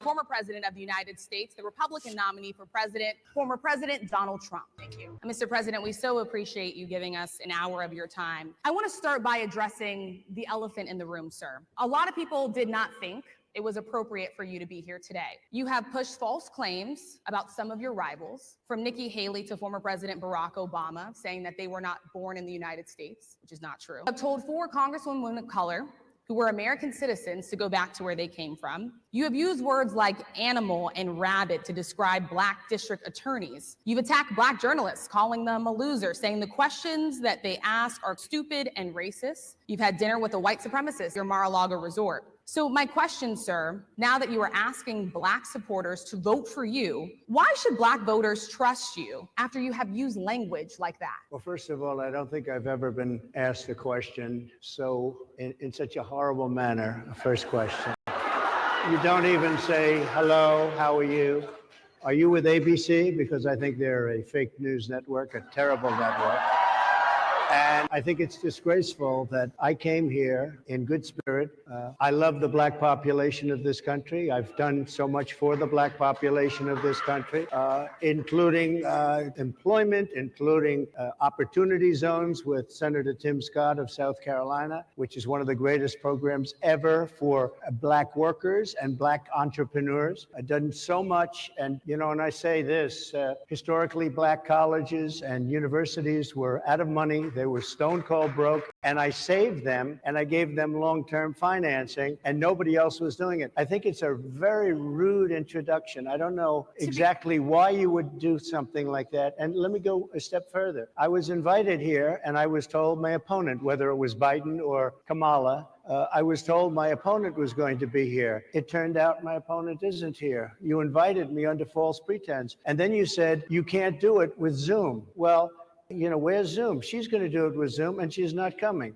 former president of the United States, the Republican nominee for president, former President Donald Trump. Thank you. Mr. President, we so appreciate you giving us an hour of your time. I want to start by addressing the elephant in the room, sir. A lot of people did not think it was appropriate for you to be here today. You have pushed false claims about some of your rivals, from Nikki Haley to former President Barack Obama, saying that they were not born in the United States, which is not true. You have told 4 congresswomen of color who were American citizens to go back to where they came from. You have used words like animal and rabbit to describe Black district attorneys. You've attacked Black journalists, calling them a loser, saying the questions that they ask are stupid and racist. You've had dinner with a white supremacist, your Mar-a-Lago resort. So my question, sir, now that you are asking Black supporters to vote for you, why should Black voters trust you after you have used language like that? Well, first of all, I don't think I've ever been asked a question in such a horrible manner. First question. You don't even say, hello, how are you? Are you with ABC? Because I think they're a fake news network, a terrible network. And I think it's disgraceful that I came here in good spirit. I love the Black population of this country. I've done so much for the Black population of this country, including employment, including opportunity zones with Senator Tim Scott of South Carolina, which is one of the greatest programs ever for Black workers and Black entrepreneurs. I've done so much. And, you know, and I say this, historically, Black colleges and universities were out of money. They were stone cold broke, and I saved them and I gave them long-term financing, and nobody else was doing it. I think it's a very rude introduction. I don't know exactly why you would do something like that. And let me go a step further. I was invited here and I was told my opponent, whether it was Biden or Kamala, I was told my opponent was going to be here. It turned out my opponent isn't here. You invited me under false pretense. And then you said you can't do it with Zoom. Well, you know, where's Zoom? She's going to do it with Zoom, and she's not coming.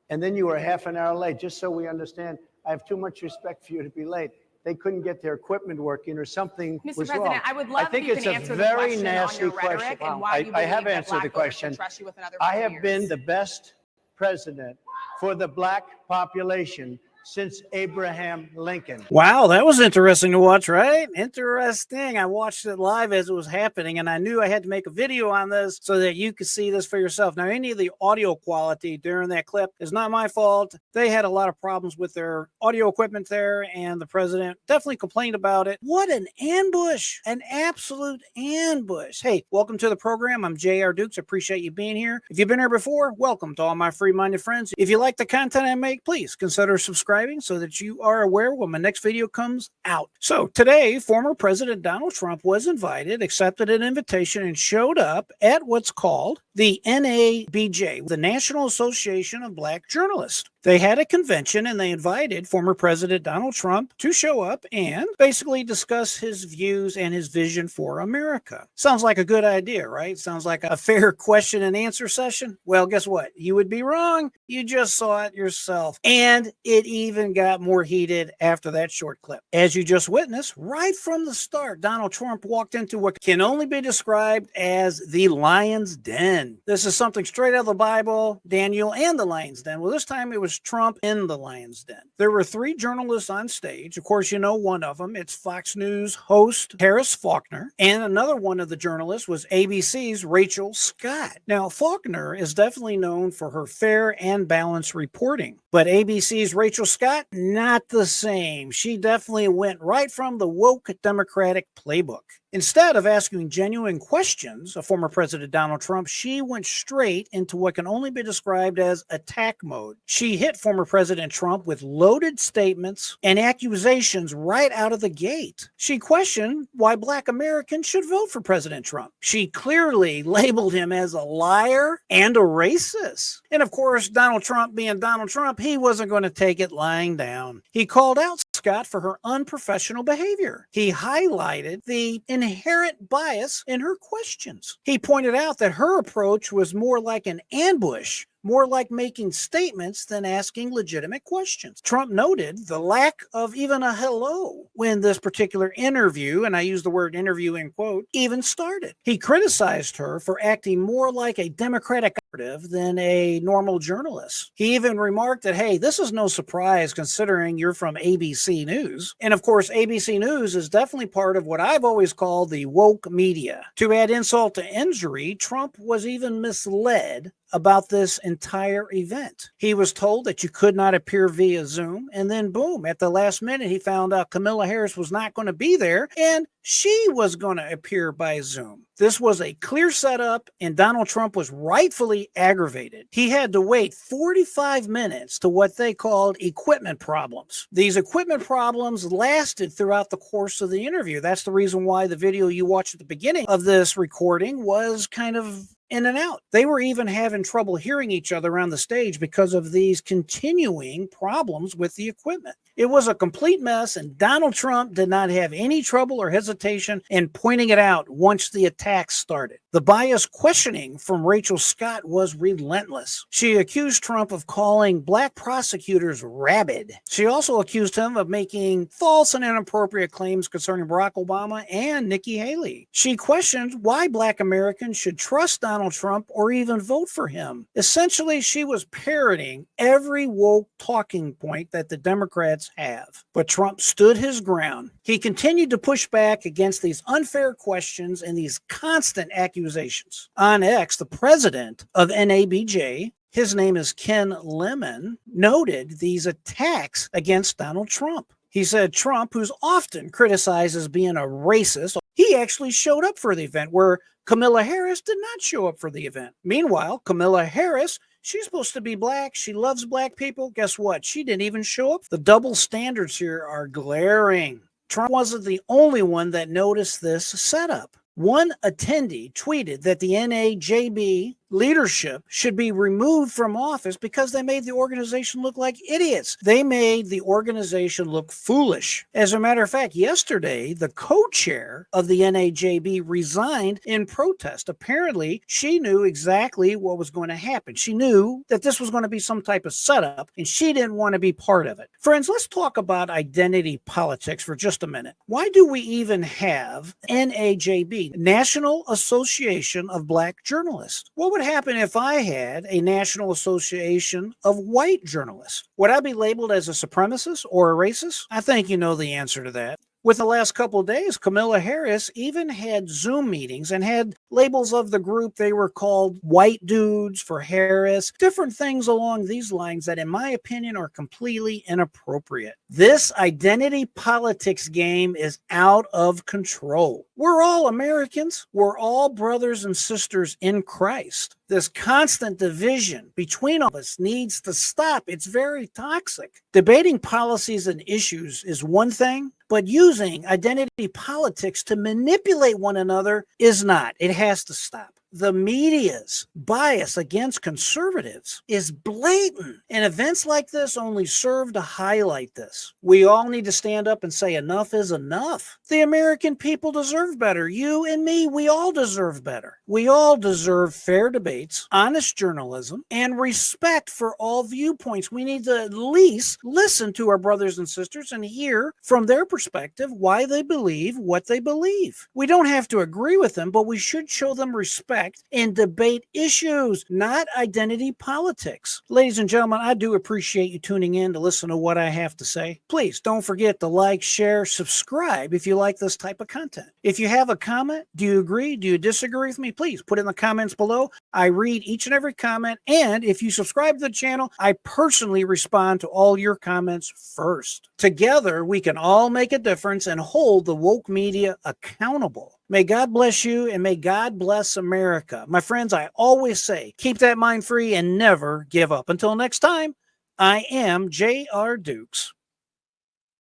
And then you were half an hour late, just so we understand. I have too much respect for you to be late. They couldn't get their equipment working or something was wrong. Mr. President, I would love if you can answer the question on your rhetoric and why you believe that Black voters should trust you with another 4 years. I have been the best president for the Black population since Abraham Lincoln. Wow, that was interesting to watch, right? Interesting. I watched it live as it was happening, and I knew I had to make a video on this so that you could see this for yourself. Now, any of the audio quality during that clip is not my fault. They had a lot of problems with their audio equipment there, and the president definitely complained about it. What an ambush, an absolute ambush. Hey, welcome to the program. I'm J.R. Dukes. I appreciate you being here. If you've been here before, welcome to all my free-minded friends. If you like the content I make, please consider subscribing so that you are aware when my next video comes out. So today, former President Donald Trump was invited, accepted an invitation, and showed up at what's called the NABJ, the National Association of Black Journalists. They had a convention and they invited former President Donald Trump to show up and basically discuss his views and his vision for America. Sounds like a good idea, right? Sounds like a fair question and answer session. Well, guess what? You would be wrong. You just saw it yourself. And it even got more heated after that short clip. As you just witnessed, right from the start, Donald Trump walked into what can only be described as the lion's den. This is something straight out of the Bible, Daniel and the lion's den. Well, this time it was Trump in the lion's den. There were 3 journalists on stage. Of course, you know one of them. It's Fox News host Harris Faulkner. And another one of the journalists was ABC's Rachel Scott. Now, Faulkner is definitely known for her fair and balanced reporting. But ABC's Rachel Scott, not the same. She definitely went right from the woke Democratic playbook. Instead of asking genuine questions of former President Donald Trump, she went straight into what can only be described as attack mode. She hit former President Trump with loaded statements and accusations right out of the gate. She questioned why Black Americans should vote for President Trump. She clearly labeled him as a liar and a racist. And of course, Donald Trump being Donald Trump, he wasn't going to take it lying down. He called out Scott for her unprofessional behavior. He highlighted the inherent bias in her questions. He pointed out that her approach was more like an ambush more like making statements than asking legitimate questions. Trump noted the lack of even a hello when this particular interview, and I use the word interview in quote, even started. He criticized her for acting more like a Democratic operative than a normal journalist. He even remarked that, hey, this is no surprise considering you're from ABC News. And of course, ABC News is definitely part of what I've always called the woke media. To add insult to injury, Trump was even misled about this entire event. He was told that you could not appear via Zoom, and then boom, at the last minute, he found out Kamala Harris was not going to be there, and she was going to appear by Zoom. This was a clear setup, and Donald Trump was rightfully aggravated. He had to wait 45 minutes to what they called equipment problems. These equipment problems lasted throughout the course of the interview. That's the reason why the video you watched at the beginning of this recording was kind of in and out. They were even having trouble hearing each other on the stage because of these continuing problems with the equipment. It was a complete mess, and Donald Trump did not have any trouble or hesitation in pointing it out once the attack started. The biased questioning from Rachel Scott was relentless. She accused Trump of calling black prosecutors rabid. She also accused him of making false and inappropriate claims concerning Barack Obama and Nikki Haley. She questioned why black Americans should trust Donald Trump or even vote for him. Essentially, she was parroting every woke talking point that the Democrats have. But Trump stood his ground. He continued to push back against these unfair questions and these constant accusations. On X, the president of Nabj, his name is Ken Lemon, noted these attacks against Donald Trump. He said Trump, who's often criticized as being a racist, he actually showed up for the event where Kamala Harris did not show up for the event. Meanwhile, Kamala Harris, she's supposed to be black. She loves black people. Guess what? She didn't even show up. The double standards here are glaring. Trump wasn't the only one that noticed this setup. One attendee tweeted that the NAJB leadership should be removed from office because they made the organization look like idiots. They made the organization look foolish. As a matter of fact, yesterday, the co-chair of the NAJB resigned in protest. Apparently, she knew exactly what was going to happen. She knew that this was going to be some type of setup, and she didn't want to be part of it. Friends, let's talk about identity politics for just a minute. Why do we even have NAJB, National Association of Black Journalists? What would happen if I had a National Association of White Journalists? Would I be labeled as a supremacist or a racist? I think you know the answer to that. With the last couple of days, Kamala Harris even had Zoom meetings and had labels of the group. They were called white dudes for Harris, different things along these lines that, in my opinion, are completely inappropriate. This identity politics game is out of control. We're all Americans. We're all brothers and sisters in Christ. This constant division between all of us needs to stop. It's very toxic. Debating policies and issues is one thing, but using identity politics to manipulate one another is not. It has to stop. The media's bias against conservatives is blatant, and events like this only serve to highlight this. We all need to stand up and say enough is enough. The American people deserve better. You and me, we all deserve better. We all deserve fair debates, honest journalism, and respect for all viewpoints. We need to at least listen to our brothers and sisters and hear from their perspective why they believe what they believe. We don't have to agree with them, but we should show them respect and debate issues, not identity politics. Ladies and gentlemen, I do appreciate you tuning in to listen to what I have to say. Please don't forget to like, share, subscribe if you like this type of content. If you have a comment, do you agree? Do you disagree with me? Please put it in the comments below. I read each and every comment, and if you subscribe to the channel, I personally respond to all your comments first. Together, we can all make a difference and hold the woke media accountable. May God bless you, and may God bless America. My friends, I always say, keep that mind free and never give up. Until next time, I am J.R. Dukes.